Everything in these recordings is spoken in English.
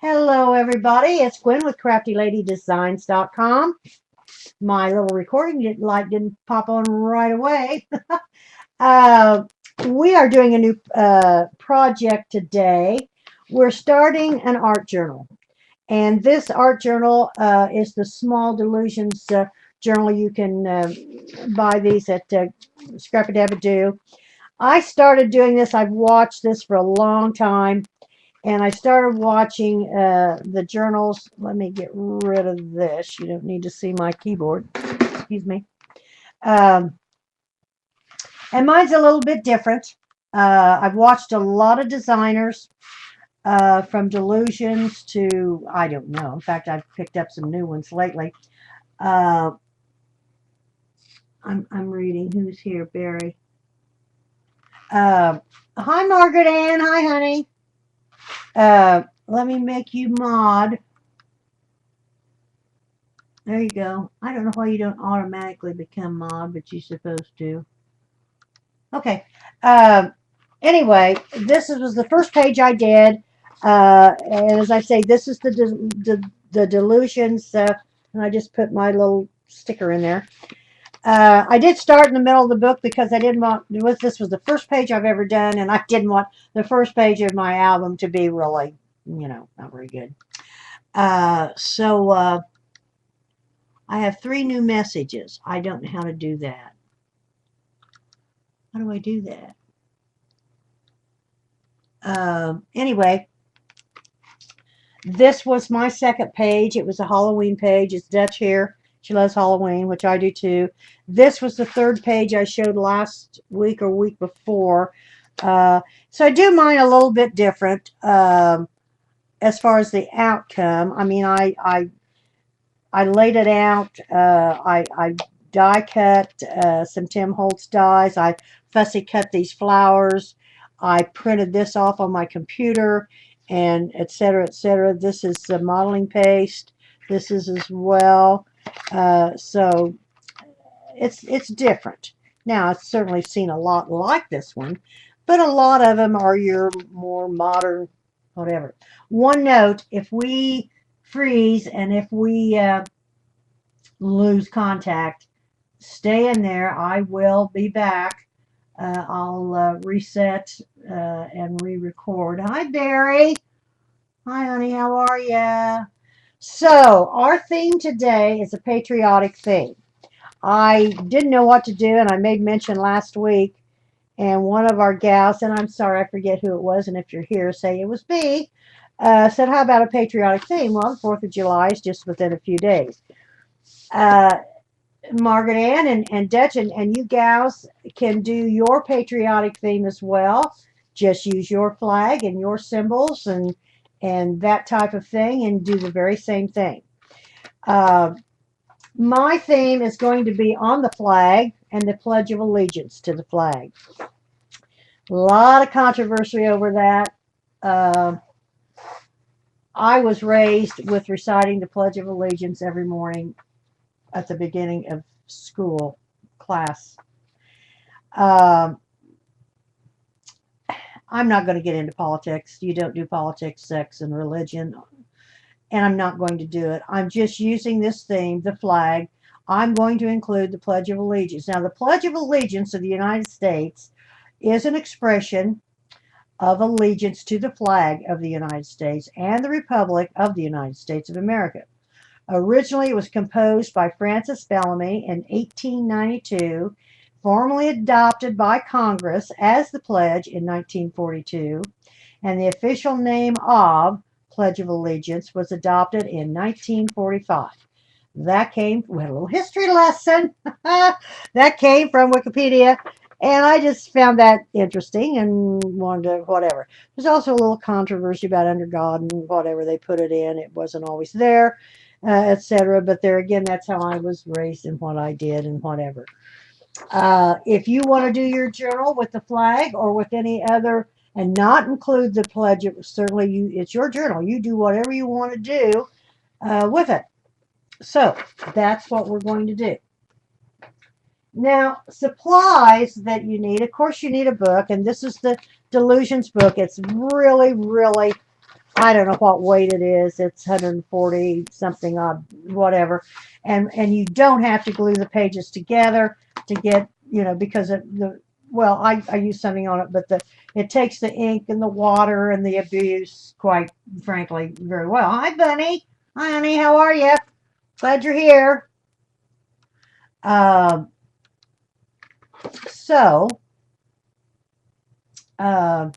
Hello, everybody. It's Gwen with CraftyLadyDesigns.com. My little light didn't pop on right away. uh, we are doing a new project today. We're starting an art journal. And this art journal is the Small Delusions journal. You can buy these at Scrap-a-Dab-a-Doo. I started doing this. I've watched this for a long time. And I started watching the journals. Let me get rid of this. You don't need to see my keyboard. Excuse me. Um, and mine's a little bit different. I've watched a lot of designers from Delusions to, I don't know. In fact, I've picked up some new ones lately. Uh, I'm reading. Who's here? Barry. Hi, Margaret Ann. Hi, honey. Let me make you mod. There you go. I don't know why you don't automatically become mod, but you're supposed to. Okay. Anyway, was the first page I did. And as I say, this is the Delusions, and I just put my little sticker in there. I did start in the middle of the book because I didn't want, this was the first page I've ever done, and I didn't want the first page of my album to be really, not very good. So I have 3 new messages. I don't know how to do that. How do I do that? Anyway, this was my second page. It was a Halloween page. It's Dutch here. She loves Halloween, which I do too. This was the third page I showed last week or week before. So I do mine a little bit different as far as the outcome. I mean, I laid it out. I die cut some Tim Holtz dies. I fussy cut these flowers. I printed this off on my computer, and etc. etc. This is the modeling paste. This is as well. So it's different. Now, I've certainly seen a lot like this one, but a lot of them are your more modern, whatever. One note, if we freeze and if we lose contact, stay in there. I will be back. I'll reset and re-record. Hi, Barry. Hi, honey. How are ya? So, our theme today is a patriotic theme. I didn't know what to do, and I made mention last week, and one of our gals, and I'm sorry, I forget who it was, and if you're here, say it was me, said, how about a patriotic theme? Well, the 4th of July is just within a few days. Margaret Ann and Dutch and you gals can do your patriotic theme as well. Just use your flag and your symbols and that type of thing and do the very same thing. My theme is going to be on the flag and the Pledge of Allegiance to the flag. A lot of controversy over that. I was raised with reciting the Pledge of Allegiance every morning at the beginning of school class. I'm not going to get into politics. You don't do politics, sex, and religion, and I'm not going to do it. I'm just using this theme, the flag. I'm going to include the Pledge of Allegiance. Now, the Pledge of Allegiance of the United States is an expression of allegiance to the flag of the United States and the Republic of the United States of America. Originally, it was composed by Francis Bellamy in 1892, formally adopted by Congress as the pledge in 1942, and the official name of Pledge of Allegiance was adopted in 1945. That came, we had a little history lesson. That came from Wikipedia, and I just found that interesting and wanted to, whatever. There's also a little controversy about under God and whatever they put it in. It wasn't always there. Etc. But there again, that's how I was raised and what I did and whatever. If you want to do your journal with the flag or with any other and not include the pledge, certainly it's your journal. You do whatever you want to do with it. So that's what we're going to do. Now, supplies that you need, of course, you need a book, and this is the Delusions book. It's really, really I don't know what weight it is. It's 140 something odd, whatever. And you don't have to glue the pages together to get, because well, I use something on it, but it takes the ink and the water and the abuse, quite frankly, very well. Hi, Bunny. Hi, honey. How are you? Glad you're here. Um, so, uh,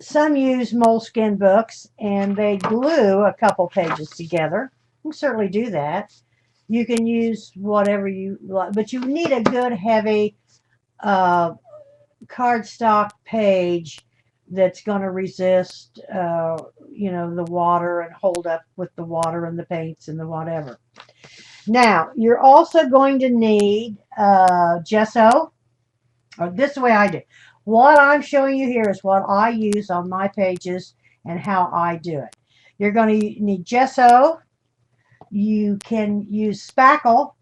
some use moleskin books and they glue a couple pages together. You can certainly do that. You can use whatever you like, but you need a good heavy uh, cardstock page that's going to resist, the water and hold up with the water and the paints and the whatever. Now, you're also going to need gesso, or this is the way I do. What I'm showing you here is what I use on my pages and how I do it. You're going to need gesso. You can use spackle.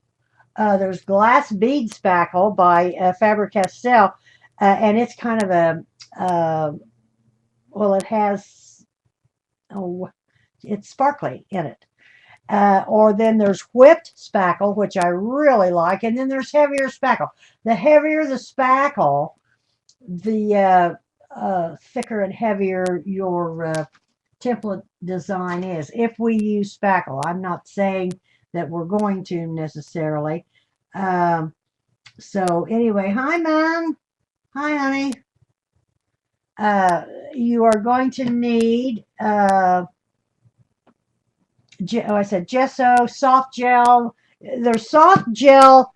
There's glass bead spackle by Faber-Castell, and it's kind of well, it has, oh, it's sparkly in it. Or then there's whipped spackle, which I really like, and then there's heavier spackle. The heavier the spackle, the thicker and heavier your template design is. If we use spackle, I'm not saying that we're going to necessarily. Um, so anyway, hi, Mom. Hi, honey. You are going to need, I said gesso, soft gel. There's soft gel,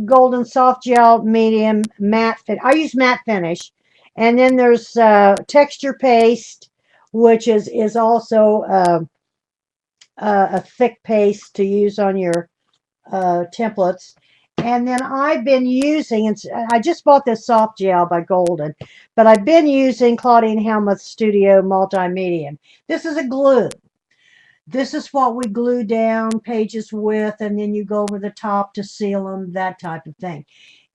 golden soft gel, medium, matte fit. I use matte finish. And then there's texture paste, which is also a thick paste to use on your templates. And then I've been using, and I just bought this soft gel by Golden, but I've been using Claudine Helmuth's Studio Multi-Medium. This is a glue. This is what we glue down pages with, and then you go over the top to seal them, that type of thing.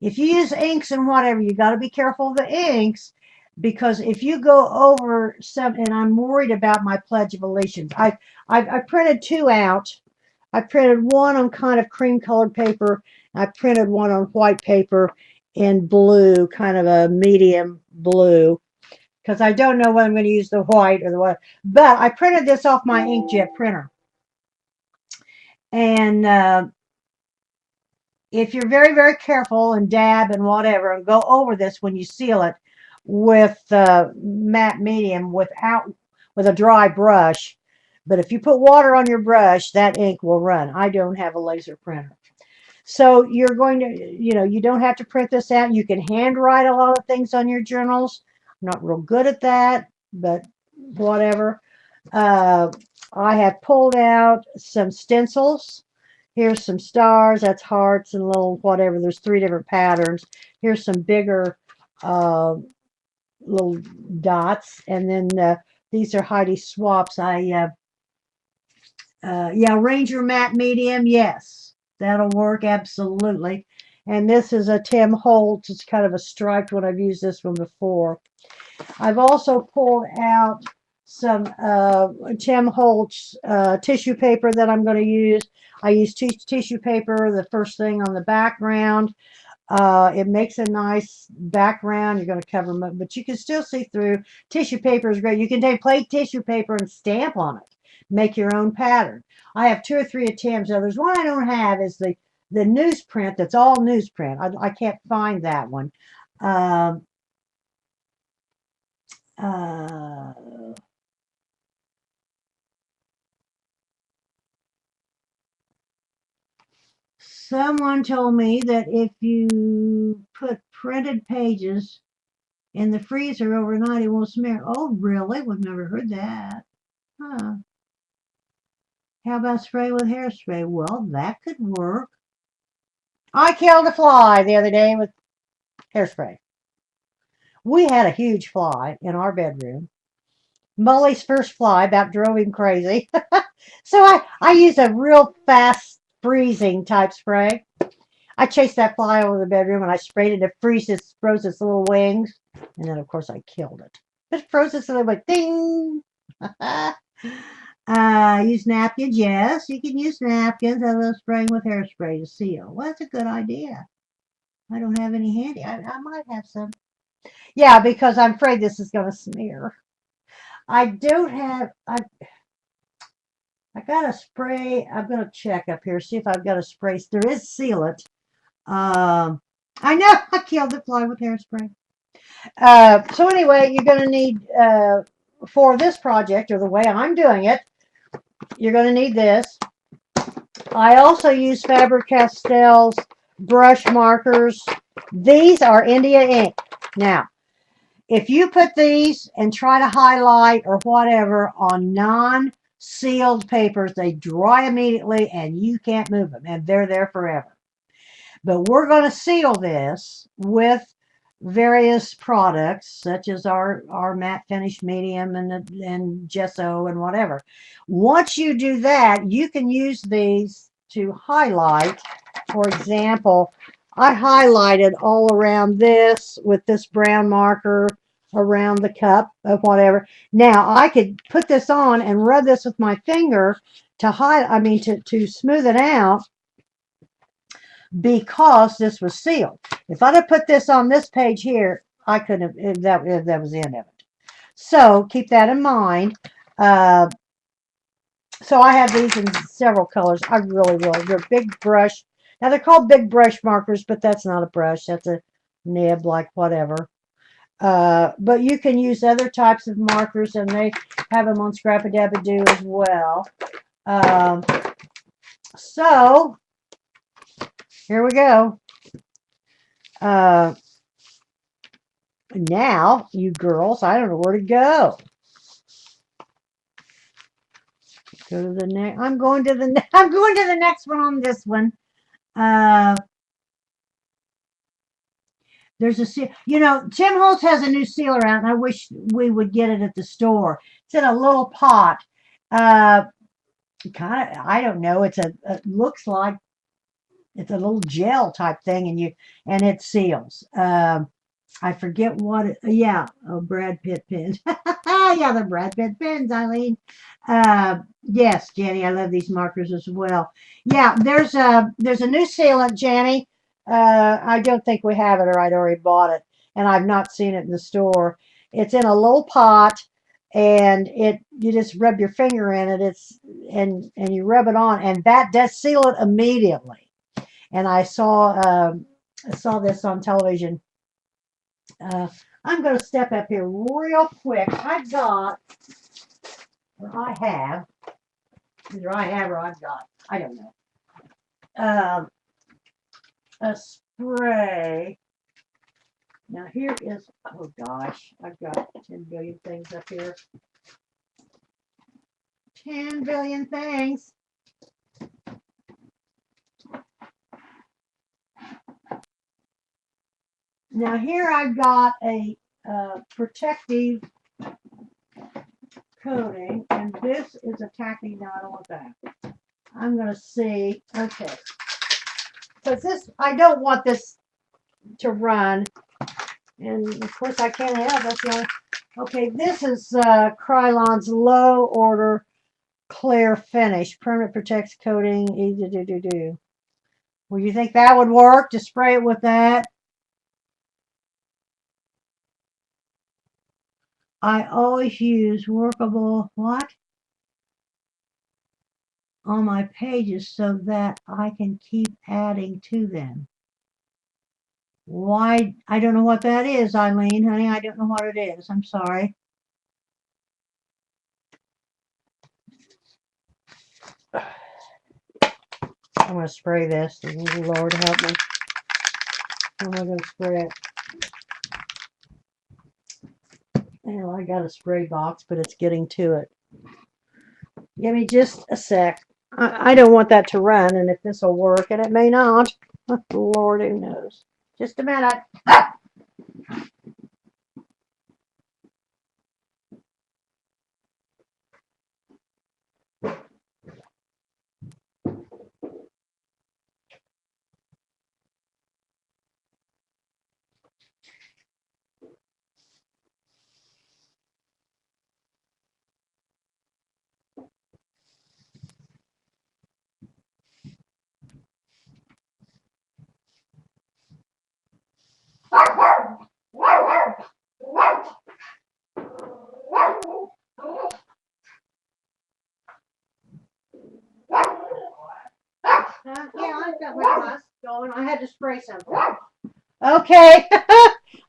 If you use inks and whatever, you got to be careful of the inks, because if you go over some, and I'm worried about my Pledge of Allegiance. I printed two out. I printed one on kind of cream colored paper. I printed one on white paper in blue, kind of a medium blue, because I don't know whether I'm going to use the white or the what. But I printed this off my inkjet printer. And if you're very, very careful and dab and whatever, and go over this when you seal it with matte medium with a dry brush. But if you put water on your brush, that ink will run. I don't have a laser printer. So you're going to, you don't have to print this out. You can handwrite a lot of things on your journals. I'm not real good at that, but whatever. I have pulled out some stencils. Here's some stars. That's hearts and little whatever. There's 3 different patterns. Here's some bigger little dots. And then these are Heidi Swapp's. Yeah, Ranger Matte Medium. Yes, that'll work. Absolutely. And this is a Tim Holtz. It's kind of a striped one. I've used this one before. I've also pulled out some Tim Holtz tissue paper that I'm going to use. I use tissue paper, the first thing on the background. It makes a nice background. You're going to cover them, but you can still see through. Tissue paper is great. You can take plate tissue paper and stamp on it. Make your own pattern. I have 2 or 3 attempts. Now, there's one I don't have is the newsprint. That's all newsprint. I can't find that one. Uh, Someone told me that if you put printed pages in the freezer overnight, it won't smear. Oh, really? We've never heard that. Huh. How about spray with hairspray? Well, that could work. I killed a fly the other day with hairspray. We had a huge fly in our bedroom. Mully's first fly about drove him crazy. So I used a real fast freezing type spray. I chased that fly over the bedroom and I sprayed it to froze its little wings. And then, of course, I killed it. It froze its little like ding. Use napkins. Yes, you can use napkins. A little spraying with hairspray to seal. Well, that's a good idea. I don't have any handy. I might have some. Yeah, because I'm afraid this is going to smear. I don't have. I got a spray. I'm going to check up here, see if I've got a spray. There is sealant. I know I killed the fly with hairspray. So anyway, you're going to need, for this project, or the way I'm doing it, you're going to need this. I also use Faber-Castell's brush markers. These are India ink. Now, if you put these and try to highlight or whatever on non-sealed papers, they dry immediately and you can't move them, and they're there forever. But we're going to seal this with various products, such as our matte finish medium and gesso and whatever. Once you do that, you can use these to highlight. For example, I highlighted all around this with this brown marker around the cup of whatever. Now I could put this on and rub this with my finger to to smooth it out, because this was sealed. If I'd have put this on this page here, I couldn't have, if that was the end of it. So keep that in mind. Uh, so I have these in several colors. I really, they're big brush. Now they're called big brush markers, but that's not a brush. That's a nib, like whatever. But you can use other types of markers, and they have them on Scrap-A-Dab-A-Doo as well. Um, so here we go. Now, you girls, I don't know where to go. Go to the next. I'm going to the. I'm going to the next one on this one. Uh, there's a seal. You know, Tim Holtz has a new sealer out, and I wish we would get it at the store. It's in a little pot. Kind of. I don't know. It looks like it's a little gel type thing, and it seals. I forget what it, yeah, oh, Brad Pitt pins. Yeah, the Brad Pitt pins, Eileen. Yes, Jenny, I love these markers as well. Yeah, there's a new sealant, Jenny. I don't think we have it, or I'd already bought it, and I've not seen it in the store. It's in a little pot, and you just rub your finger in it. And you rub it on, and that does seal it immediately. And I saw this on television. uh, I'm going to step up here real quick. I've got, or I have, either I have or I've got, I don't know, um, a spray. Now here is, oh gosh, I've got 10 billion things up here. 10 billion things. Now here I've got a protective coating, and this is a tacky knot on the back. I'm going to see, okay, because this, I don't want this to run, and of course I can't have, that's the only, okay, this is Krylon's low order clear finish, permanent protects coating, easy to do. Well, you think that would work, to spray it with that? I always use workable, what? On my pages so that I can keep adding to them. Why? I don't know what that is, Eileen, honey. I don't know what it is. I'm sorry. I'm going to spray this. Lord help me. How am I going to spray it? Well, I got a spray box, but it's getting to it. Give me just a sec. I don't want that to run, and if this will work, and it may not. Lord, who knows? Just a minute. spray something. Okay.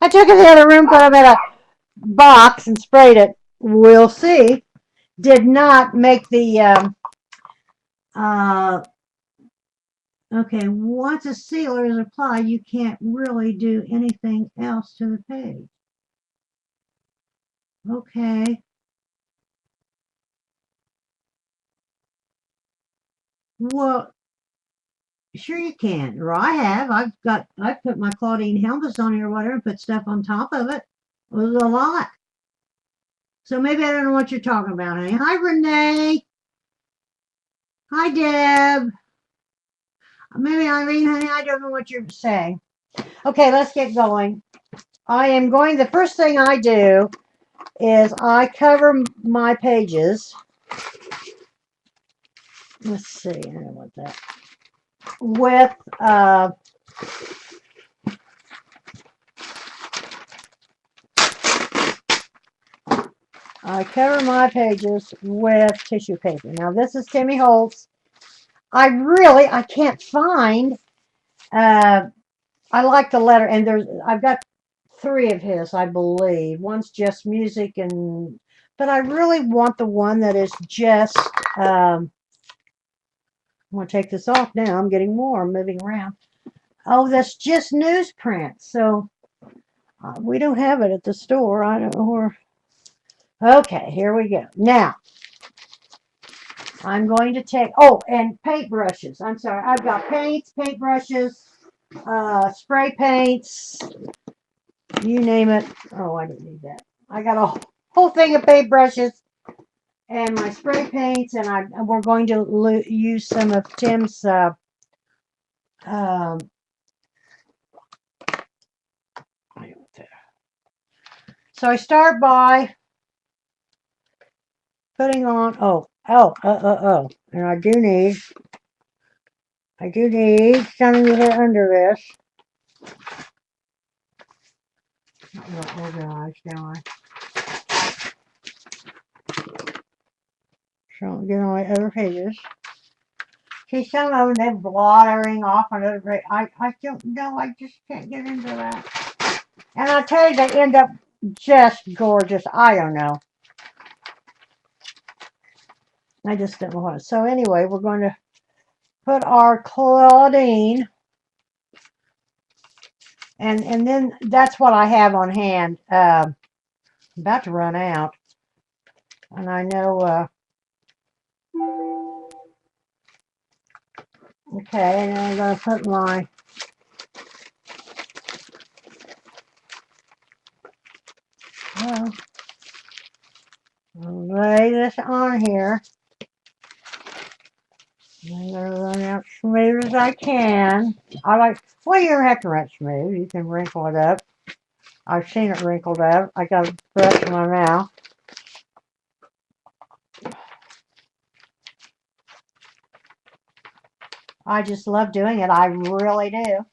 I took it to the other room, put them in a box, and sprayed it. We'll see. Did not make the, okay, once a sealer is applied, you can't really do anything else to the page. Okay. Well, sure you can, or I have. I've put my Claudine helmets on here or whatever and put stuff on top of it. It was a lot. So maybe I don't know what you're talking about, honey. Hi, Renee. Hi, Deb. Maybe Irene, honey, I don't know what you're saying. Okay, let's get going. The first thing I do is I cover my pages. Let's see, I don't want that. With, I cover my pages with tissue paper. Now, this is Timmy Holtz. I can't find, I like the letter, and I've got 3 of his, I believe. One's just music, but I really want the one that is just, I'm going to take this off now. I'm getting warm moving around. Oh, that's just newsprint. So we don't have it at the store. I don't know where. Okay, here we go. Now, I'm going to take, and paint brushes. I'm sorry. I've got paints, paint brushes, spray paints, you name it. Oh, I don't need that. I got a whole thing of paint brushes and my spray paints, and we're going to use some of Tim's so I start by putting on, and I do need something to hit under this. Not organized, now so get on my other pages. See, some of them, they're blottering off on other pages. I don't know, I just can't get into that. And I'll tell you, they end up just gorgeous. I don't know. I just don't know what. So anyway, we're going to put our Claudine, and then that's what I have on hand. I'm about to run out, and I know. Okay, and then I'm going to put my I'll lay this on here. I'm going to run out smooth as I can. Well, you don't have to run smooth. You can wrinkle it up. I've seen it wrinkled up. I got a brush in my mouth. I just love doing it. I really do.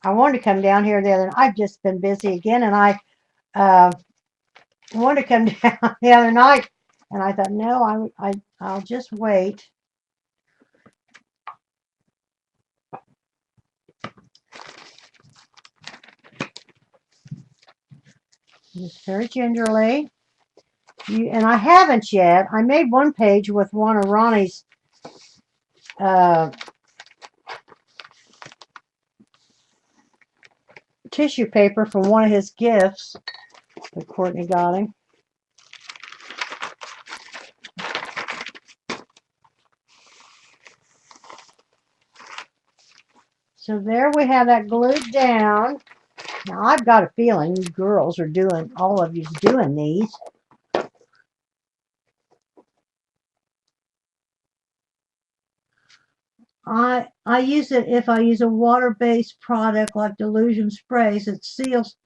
I wanted to come down here the other night. I've just been busy again, and I wanted to come down the other night, and I thought, no, I'll just wait. Just very gingerly. And I haven't yet. I made one page with one of Ronnie's tissue paper from one of his gifts that Courtney got him. So there we have that glued down. Now I've got a feeling you girls are all of you's doing these. I use it if I use a water-based product like Delusion Sprays. It seals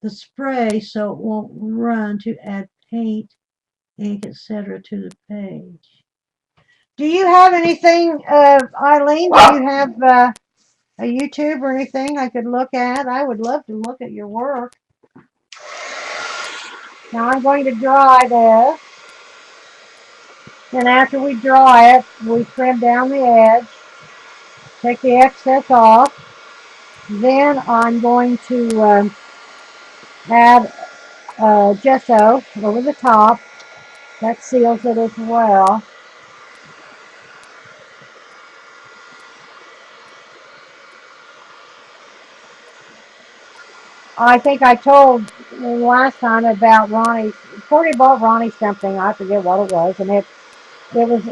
the spray so it won't run to add paint, ink, etc. to the page. Do you have anything, Eileen? Do you have a YouTube or anything I could look at? I would love to look at your work. Now I'm going to dry this. Then after we dry it, we trim down the edge, take the excess off. Then I'm going to add gesso over the top. That seals it as well. I think I told last time about Ronnie's. Courtney bought Ronnie something. I forget what it was, and it was,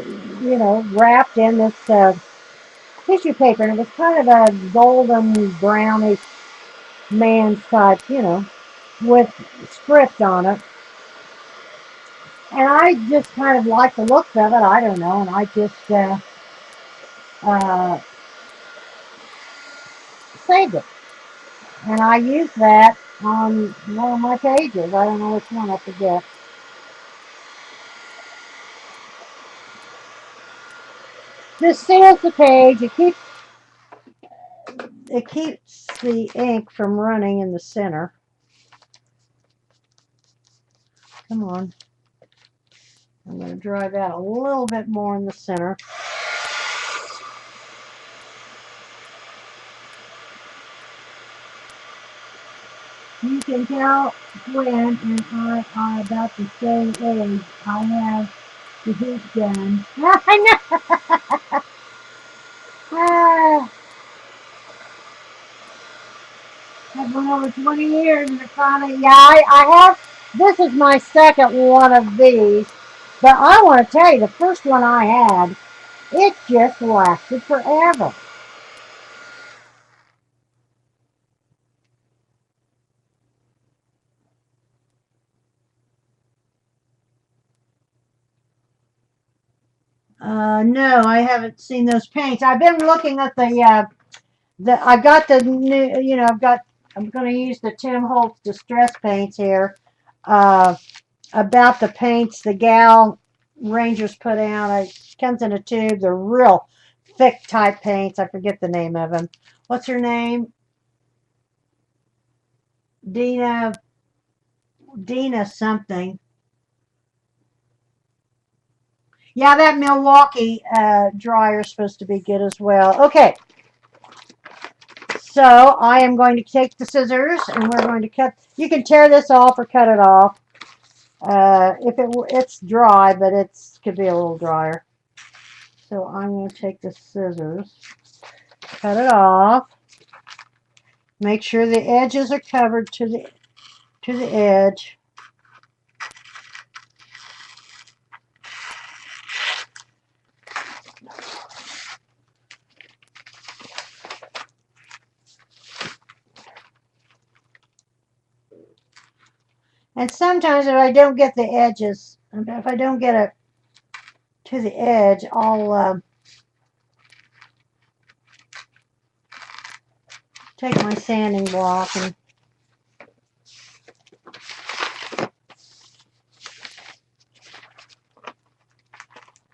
wrapped in this tissue paper, and it was kind of a golden brownish man's type, with script on it. And I just kind of like the looks of it. I don't know, and I just uh, saved it, and I used that on one of my pages. I don't know which one. I forget. This seals the page. It keeps the ink from running in the center. Come on. I'm going to dry that a little bit more in the center. You can tell Gwen and I are about the same age. I have the heat gun. I know. Ah, I've been over 20 years and finally, yeah, I have. This is my second one of these. But I want to tell you, the first one I had, it just lasted forever. No, I haven't seen those paints. I've been looking at I got the new, I'm going to use the Tim Holtz Distress paints here. Uh, about the paints the gal Rangers put out. It comes in a tube. They're real thick type paints. I forget the name of them. What's her name? Dina, Dina something. Yeah, that Milwaukee dryer is supposed to be good as well. Okay, so I am going to take the scissors and we're going to cut. You can tear this off or cut it off. It's dry, but it's could be a little drier. So I'm going to take the scissors, cut it off. Make sure the edges are covered to the edge. And sometimes if I don't get the edges, if I don't get it to the edge, I'll take my sanding block and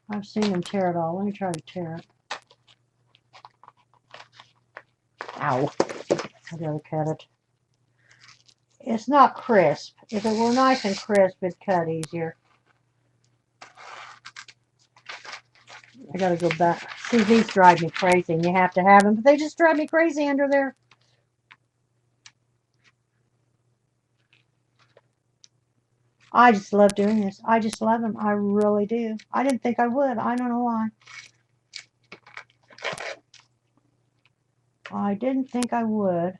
I've seen them tear it all. Let me try to tear it. Ow. I gotta cut it. It's not crisp. If it were nice and crisp, it'd cut easier. I gotta go back. See, these drive me crazy, and you have to have them, but they just drive me crazy under there. I just love doing this. I just love them. I really do. I didn't think I would. I don't know why. I didn't think I would.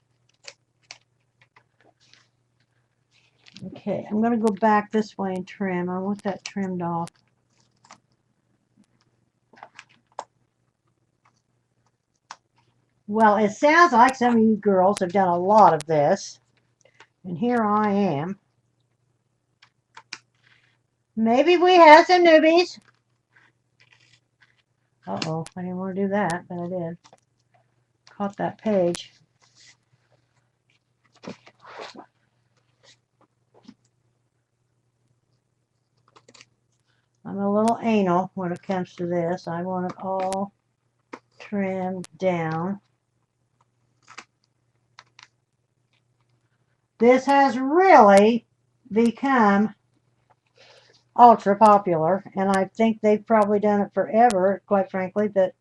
Okay, I'm going to go back this way and trim. I want that trimmed off. Well, it sounds like some of you girls have done a lot of this. And here I am. Maybe we have some newbies. Uh-oh, I didn't want to do that, but I did. Caught that page. I'm a little anal when it comes to this. I want it all trimmed down. This has really become ultra popular, and I think they've probably done it forever, quite frankly, but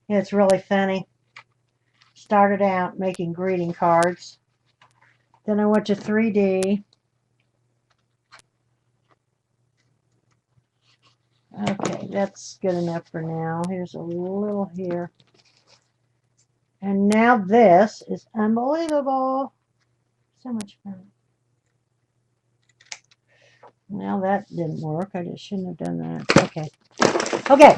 It's really funny. Started out making greeting cards. Then I went to 3D. Okay, that's good enough for now. Here's a little here. And now this is unbelievable. So much fun. Now that didn't work. I just shouldn't have done that. Okay. Okay.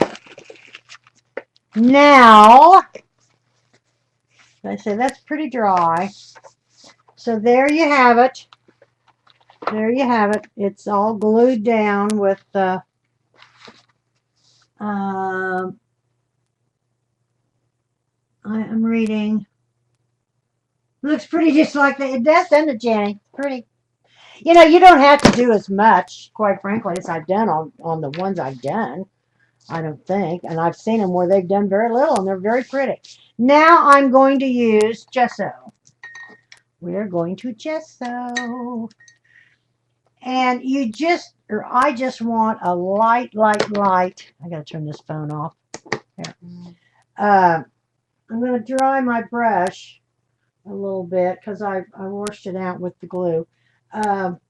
Now, I say that's pretty dry. So there you have it. There you have it. It's all glued down with the I'm reading. Looks pretty just like that. It does, doesn't it, Jenny? Pretty. You know, you don't have to do as much, quite frankly, as I've done on the ones I've done. I don't think. And I've seen them where they've done very little and they're very pretty. Now I'm going to use gesso. We're going to gesso. And you just, or I just want a light. I got to turn this phone off. There. I'm going to dry my brush a little bit because I washed it out with the glue. And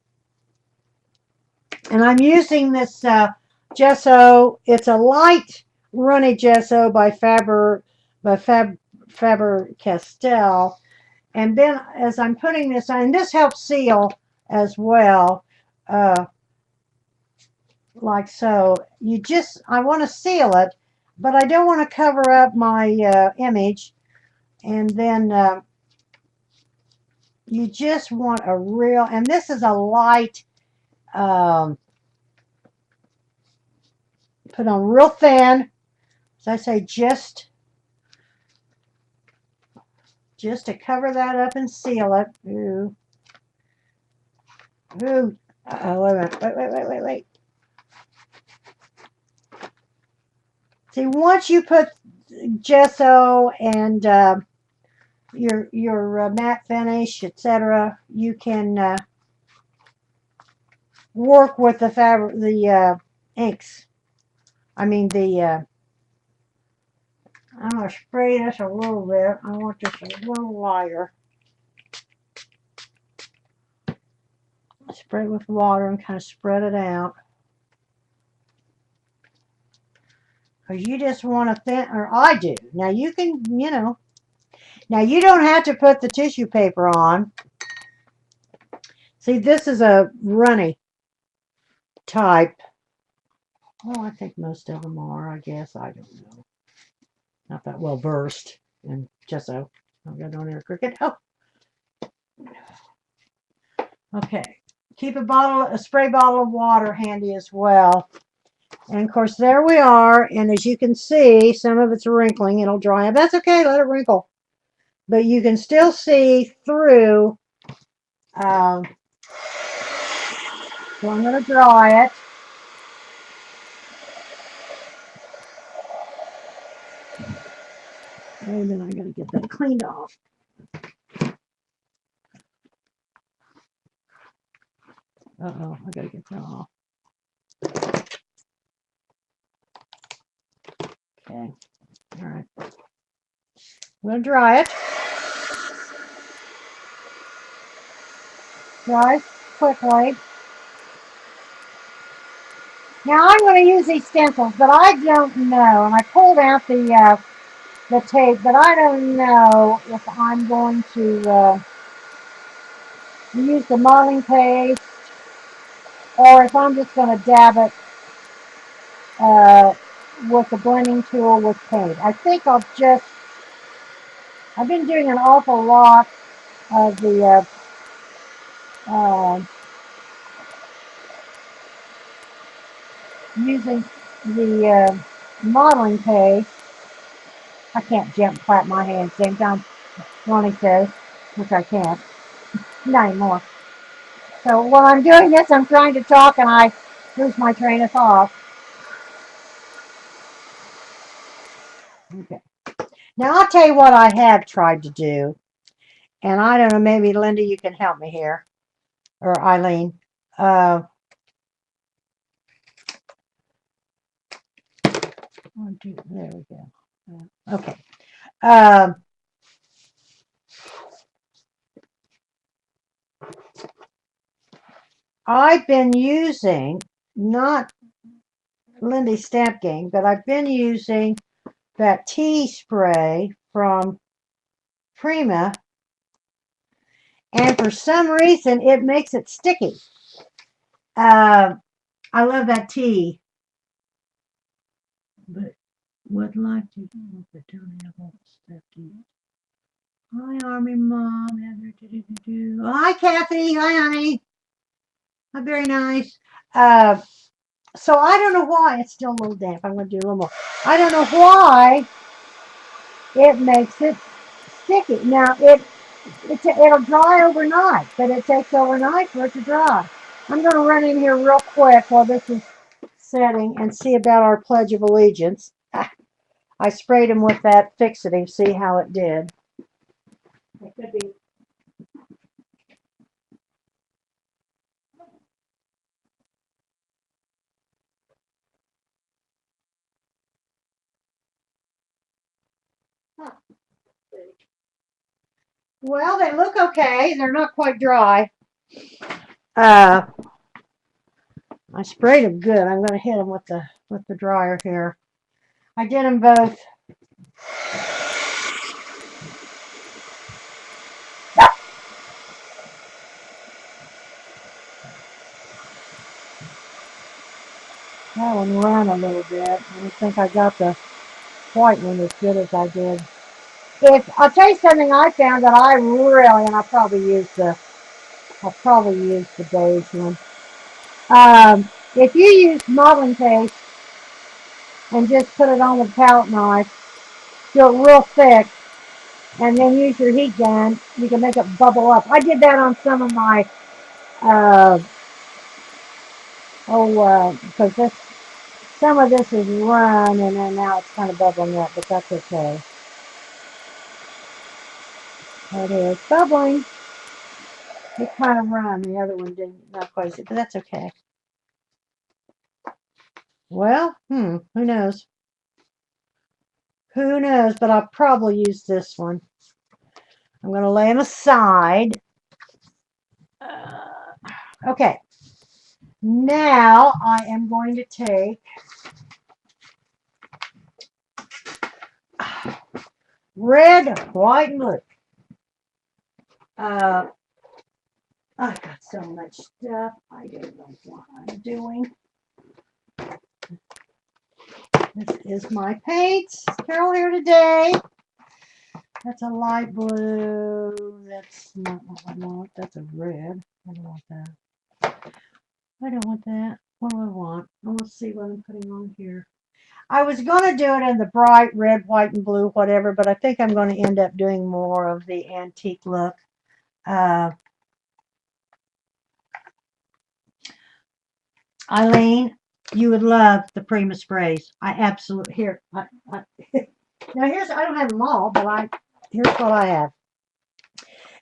I'm using this gesso. It's a light runny gesso by Faber-Castell. And then as I'm putting this on, and this helps seal as well, like so. I want to seal it, but I don't want to cover up my image. And then you just want a real, and this is a light, put on real thin. As I say, just to cover that up and seal it. Ooh. Ooh. Uh-oh, wait a minute. Wait. See, once you put gesso and your matte finish, etc., you can work with the inks. I mean I'm going to spray this a little bit. I want this a little lighter. Spray it with water and kind of spread it out. Because you just want to thin, or I do. Now you can, now you don't have to put the tissue paper on. See, this is a runny type. Well, I think most of them are, I guess. I don't know. Not that well versed in gesso. I've got on there crooked. Oh. Okay. Keep a spray bottle of water handy as well. And of course, there we are. And as you can see, some of it's wrinkling. It'll dry up. That's okay. Let it wrinkle. But you can still see through. So I'm going to dry it. And then I got to get that cleaned off. Uh-oh, I got to get that off. Okay. All right. I'm going to dry it. Dry quickly. Now I'm going to use these stencils, but I don't know. And I pulled out the tape, but I don't know if I'm going to use the modeling paste or if I'm just going to dab it with the blending tool with paint. I think I've been doing an awful lot of the using the modeling paste. I can't jump clap my hands at the same time, Ronnie says, which I can't. Not anymore. So while I'm doing this, I'm trying to talk and I lose my train of thought. Okay. Now I'll tell you what I have tried to do. And I don't know, maybe Linda, you can help me here. Or Eileen. There we go. Okay. Um, I've been using, not Lindy Stamp Gang, but I've been using that tea spray from Prima, and for some reason it makes it sticky. Uh, I love that tea, but would like to don't have all the stuff to eat. Hi, Army Mom. Heather. Oh, hi, Kathy. Hi, honey. Hi, very nice. Uh, so I don't know why it's still a little damp. I'm going to do a little more. I don't know why it makes it sticky. Now it'll dry overnight, but it takes overnight for it to dry. I'm going to run in here real quick while this is setting and see about our Pledge of Allegiance. I sprayed him with that fixative. See how it did. It could be. Huh. Well, they look okay. They're not quite dry. Uh, I sprayed them good. I'm going to hit them with the dryer here. I did them both. That one ran a little bit. I don't think I got the white one as good as I did. If I'll tell you something I found that I really, and I'll probably use the beige one. If you use modeling paste and just put it on with a palette knife, do it real thick, and then use your heat gun, you can make it bubble up. I did that on some of my, uh, because some of this is run, and then now it's kind of bubbling up, but that's okay. It is bubbling. It kind of run. The other one didn't, not quite, but that's okay. Well, who knows? Who knows? But I'll probably use this one. I'm going to lay them aside. Okay. Now I am going to take red, white, and blue. I've got so much stuff. I don't know what I'm doing. This is my paints. Carol here today. That's a light blue. That's not what I want. That's a red. I don't want that. I don't want that. What do I want? I want to see what I'm putting on here. I was going to do it in the bright red, white, and blue, whatever, but I think I'm going to end up doing more of the antique look. Eileen, you would love the Prima sprays. I absolutely, here. Now I don't have them all, but here's what I have.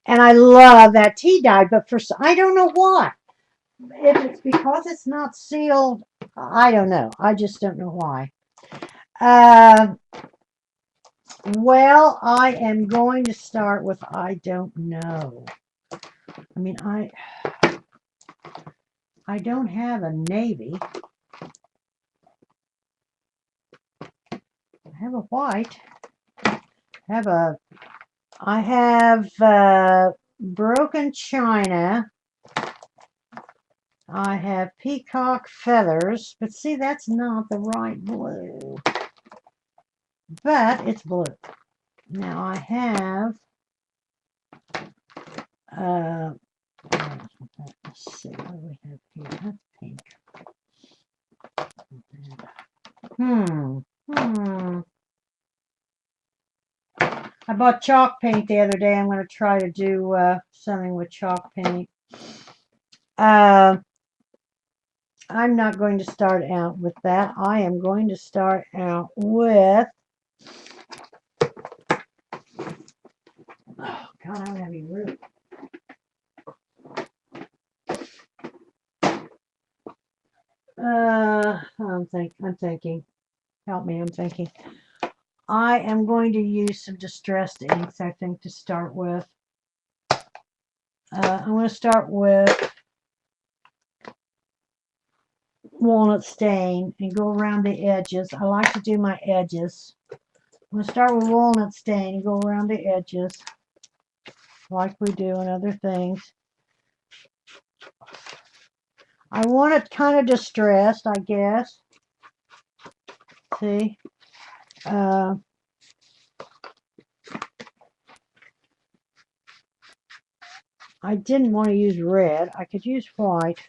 And I love that tea dye, but I don't know why. If it's because it's not sealed, I don't know. I just don't know why. Well, I am going to start with I don't know. I mean, I don't have a navy. I have a white. I have broken china. I have peacock feathers, but see, that's not the right blue. But it's blue. Now I have, let's see, what do we have here? That's pink. I bought chalk paint the other day. I'm going to try to do something with chalk paint. I'm not going to start out with that. I am going to start out with, oh God, I don't have any room. I'm thinking. Help me, I'm thinking. I am going to use some distressed inks, I think, to start with. I'm going to start with walnut stain and go around the edges. I like to do my edges. I'm going to start with walnut stain and go around the edges like we do in other things. I want it kind of distressed, I guess. See? I didn't want to use red. I could use white.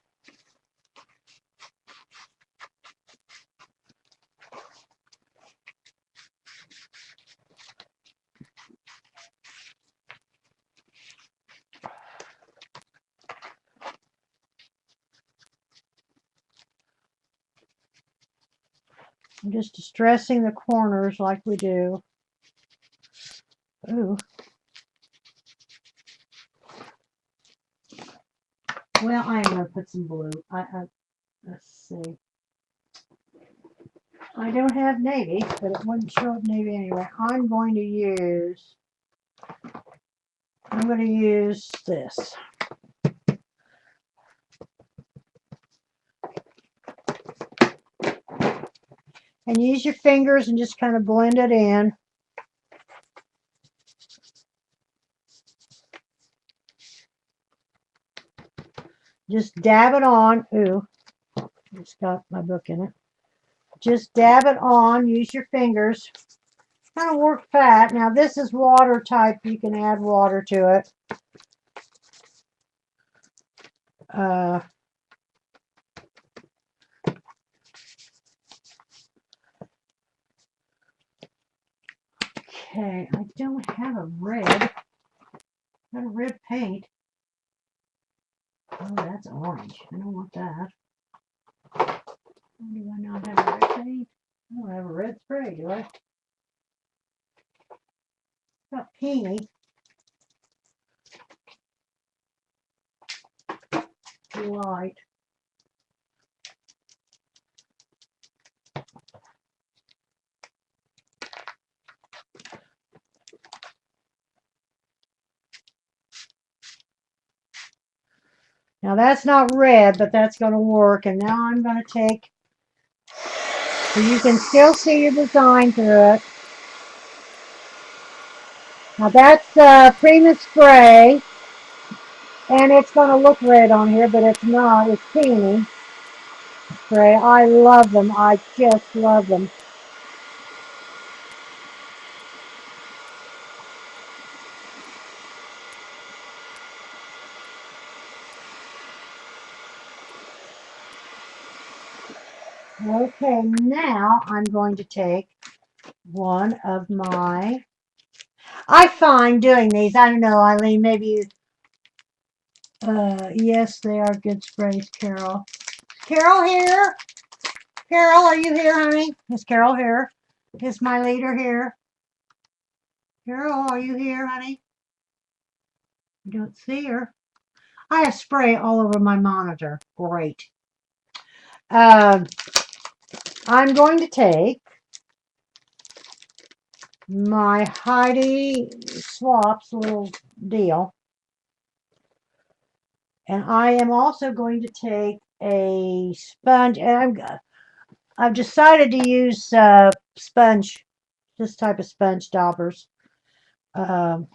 I'm just distressing the corners like we do. Ooh. Well, I am going to put some blue. Let's see. I don't have navy, but it wouldn't show up navy anyway. I'm going to use this. And use your fingers and just kind of blend it in. Just dab it on. Ooh, it's got my book in it. Just dab it on. Use your fingers. Kind of work fat. Now this is water type. You can add water to it. Okay, I don't have a red. Got a red paint. Oh, that's orange. I don't want that. Do I not have a red paint? I don't have a red spray, do I? Got peony. Light. Now that's not red, but that's going to work. And now I'm going to take, so you can still see your design through it. Now that's Prima spray, and it's going to look red on here, but it's not. It's peony spray. I love them. I just love them. Okay, now I'm going to take one of my, I find doing these, I don't know, Eileen, maybe, yes, they are good sprays, Carol. Carol here? Carol, are you here, honey? Is Carol here? Is my leader here? Carol, are you here, honey? I don't see her. I have spray all over my monitor. Great. I'm going to take my Heidi Swaps little deal. And I am also going to take a sponge, and I've decided to use sponge, this type of sponge daubers. Let's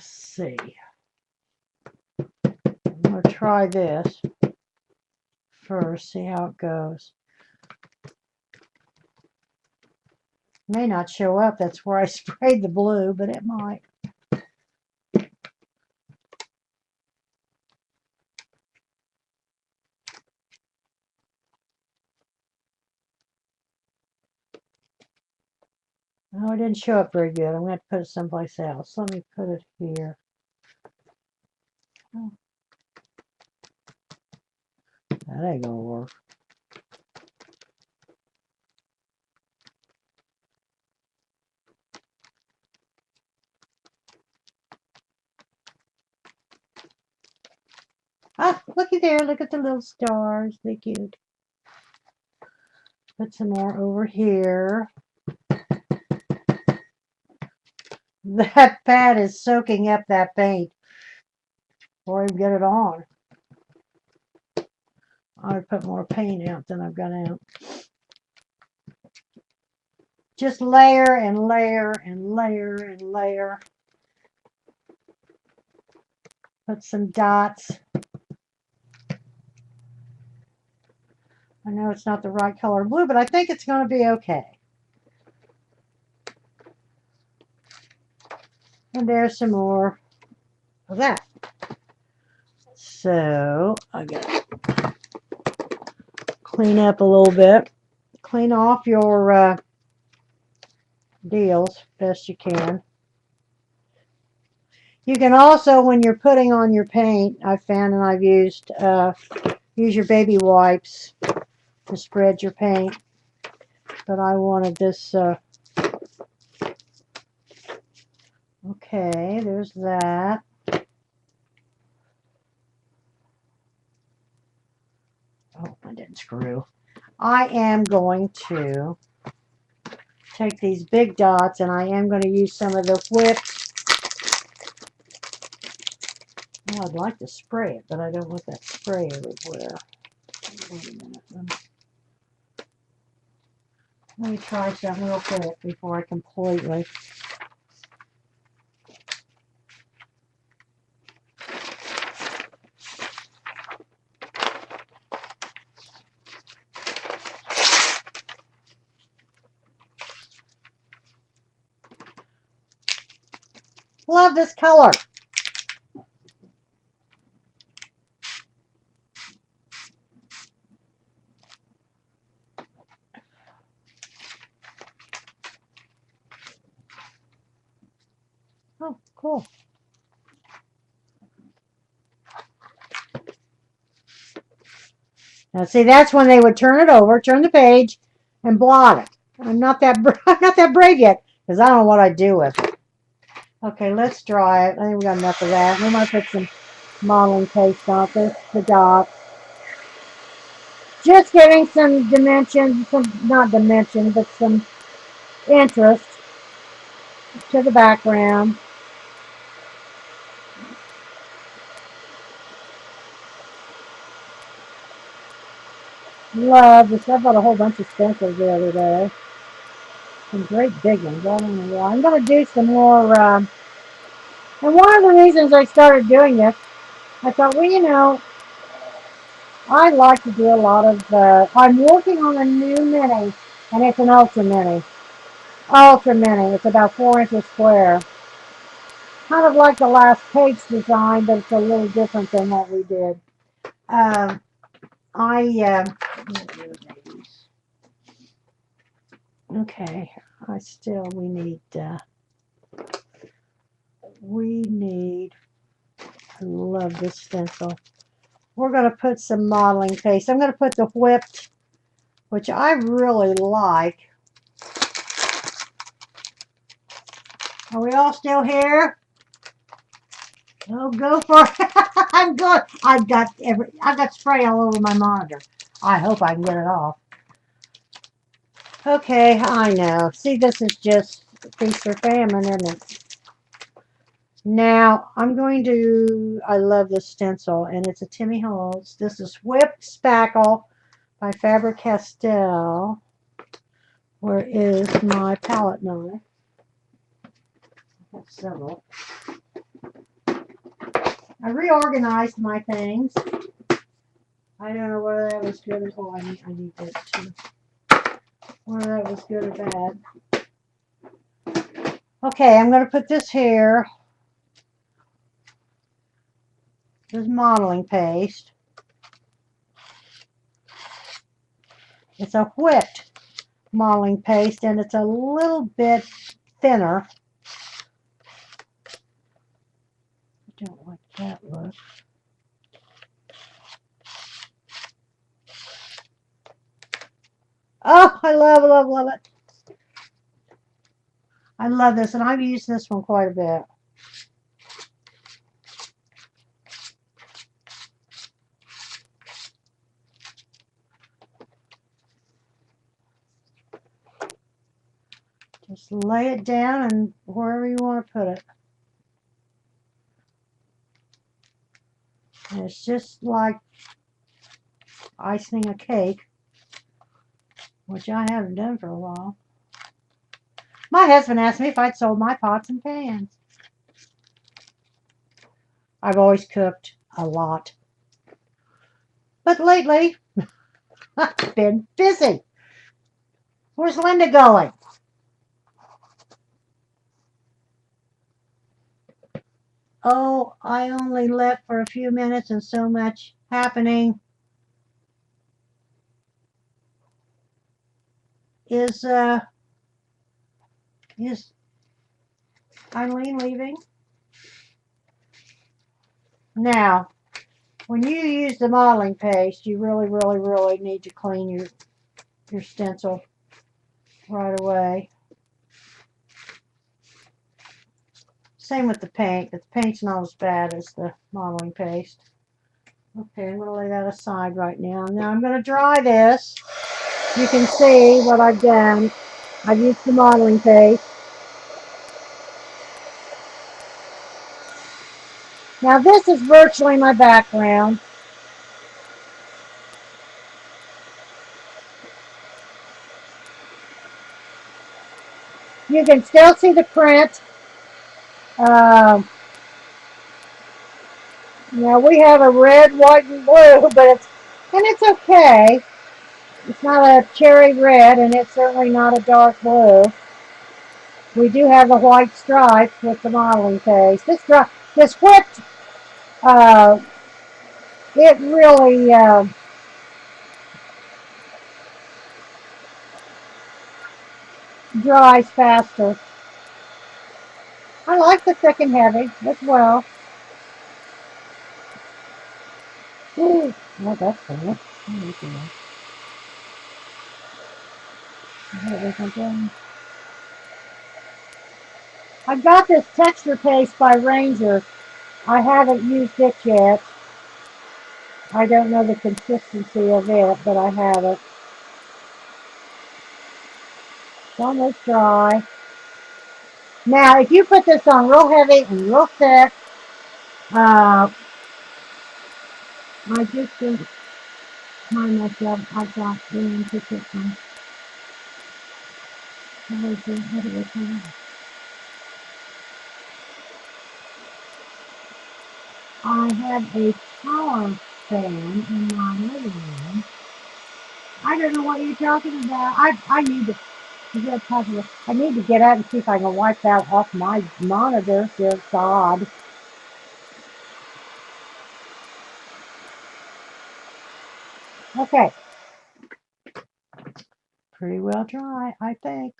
see. I'm going to try this first, see how it goes. May not show up. That's where I sprayed the blue, but it might. Oh, it didn't show up very good. I'm going to put it someplace else. Let me put it here. Oh, that ain't going to work. Ah, looky there. Look at the little stars. They're cute. Put some more over here. That pad is soaking up that paint before I even get it on. I would put more paint out than I've got out. Just layer and layer and layer and layer. Put some dots. I know it's not the right color blue, but I think it's going to be okay. And there's some more of that. So I got to clean up a little bit. Clean off your deals best you can. You can also, when you're putting on your paint, I've found and I've used, use your baby wipes to spread your paint. But I wanted this, okay, there's that. Oh, I didn't screw. I am going to take these big dots and I am going to use some of the whipped. Well, I'd like to spray it, but I don't want that spray everywhere. Wait a minute. Let me try something real quick before I completely. Love this color. Oh, cool. Now, see, that's when they would turn it over, turn the page, and blot it. I'm not that I'm not that brave yet because I don't know what I'd do with it. Okay, let's dry it. I think we got enough of that. We might put some modeling paste on this, the dots. Just giving some dimension, not dimension, but some interest to the background. Love this. I bought a whole bunch of stencils the other day. Some great big ones. I don't know why. I'm going to do some more. And one of the reasons I started doing this, I thought, well, you know, I like to do a lot of. I'm working on a new mini, and it's an ultra mini. Ultra mini. It's about 4 inches square. Kind of like the last page design, but it's a little different than what we did. Okay, we need, I love this stencil. We're going to put some modeling paste. I'm going to put the whipped, which I really like. Are we all still here? Oh, go for it. I'm good. I've got spray all over my monitor. I hope I can get it off. Okay, I know. See, this is just feast or famine, isn't it? Now, I'm going to, I love this stencil, and it's a Timmy Holtz. This is Whipped Spackle by Faber-Castell. Where is my palette knife? I have several. I reorganized my things. I don't know whether that was good or, oh, I need this too. Whether that was good or bad. Okay, I'm going to put this here. This is modeling paste. It's a whipped modeling paste, and it's a little bit thinner. I don't like that look. Oh, I love it. I love this, and I've used this one quite a bit. Just lay it down and wherever you want to put it. And it's just like icing a cake, which I haven't done for a while. My husband asked me if I'd sold my pots and pans. I've always cooked a lot. But lately, I've been busy. Where's Linda going? Oh, I only left for a few minutes and so much happening. Is Eileen leaving? Now, when you use the modeling paste, you really need to clean your stencil right away. Same with the paint, but the paint's not as bad as the modeling paste. Okay, I'm going to lay that aside right now. Now I'm going to dry this. You can see what I've done. I've used the modeling paste. Now this is virtually my background. You can still see the print. Now we have a red, white, and blue, but it's okay. It's not a cherry red, and it's certainly not a dark blue. We do have the white stripes with the modeling paste. This whipped, uh, it really dries faster. I like the thick and heavy as well. Ooh, well, that's cool. I've got this texture paste by Ranger. I haven't used it yet. I don't know the consistency of it, but I have it. It's almost dry. Now, if you put this on real heavy and real thick, I just didn't mind myself. I got in to put some. I have a power fan in my living room. I don't know what you're talking about. I need to. I need to get out and see if I can wipe that off my monitor. Dear God. Okay. Pretty well dry, I think.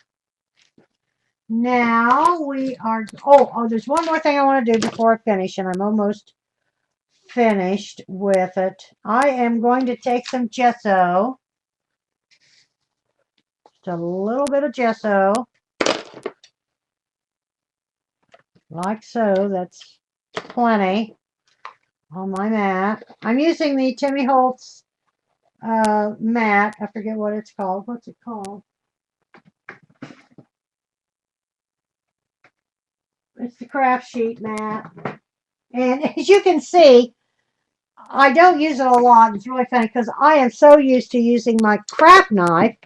Now we are. Oh, there's one more thing I want to do before I finish, and I'm almost finished with it. I am going to take some gesso. Just a little bit of gesso. Like so. That's plenty on my mat. I'm using the Timmy Holtz mat. I forget what it's called. What's it called? It's the craft sheet mat. And as you can see, I don't use it a lot. It's really funny because I am so used to using my craft knife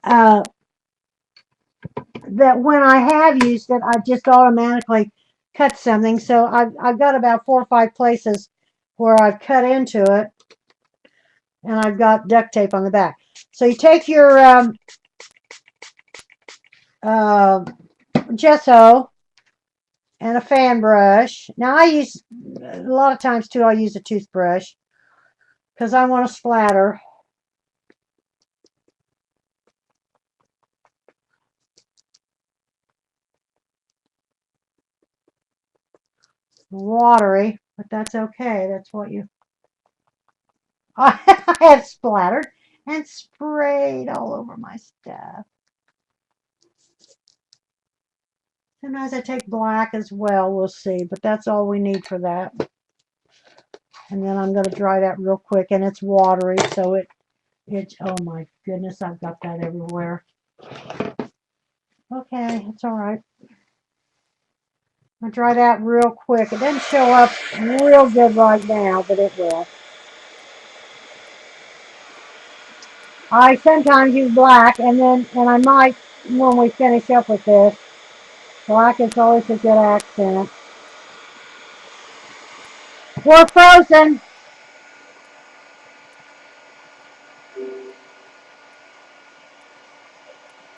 that when I have used it, I just automatically cut something. So I've got about 4 or 5 places where I've cut into it, and I've got duct tape on the back. So you take your gesso and a fan brush. Now I use, a lot of times too, I'll use a toothbrush because I want to splatter. Watery, but that's okay. That's what you. I have splattered and sprayed all over my stuff. Sometimes I take black as well. We'll see, but that's all we need for that. And then I'm going to dry that real quick, and it's watery, so oh my goodness, I've got that everywhere. Okay, it's all right. I'll dry that real quick. It doesn't show up real good right now, but it will. I sometimes use black, and I might, when we finish up with this, black is always a good accent. We're frozen.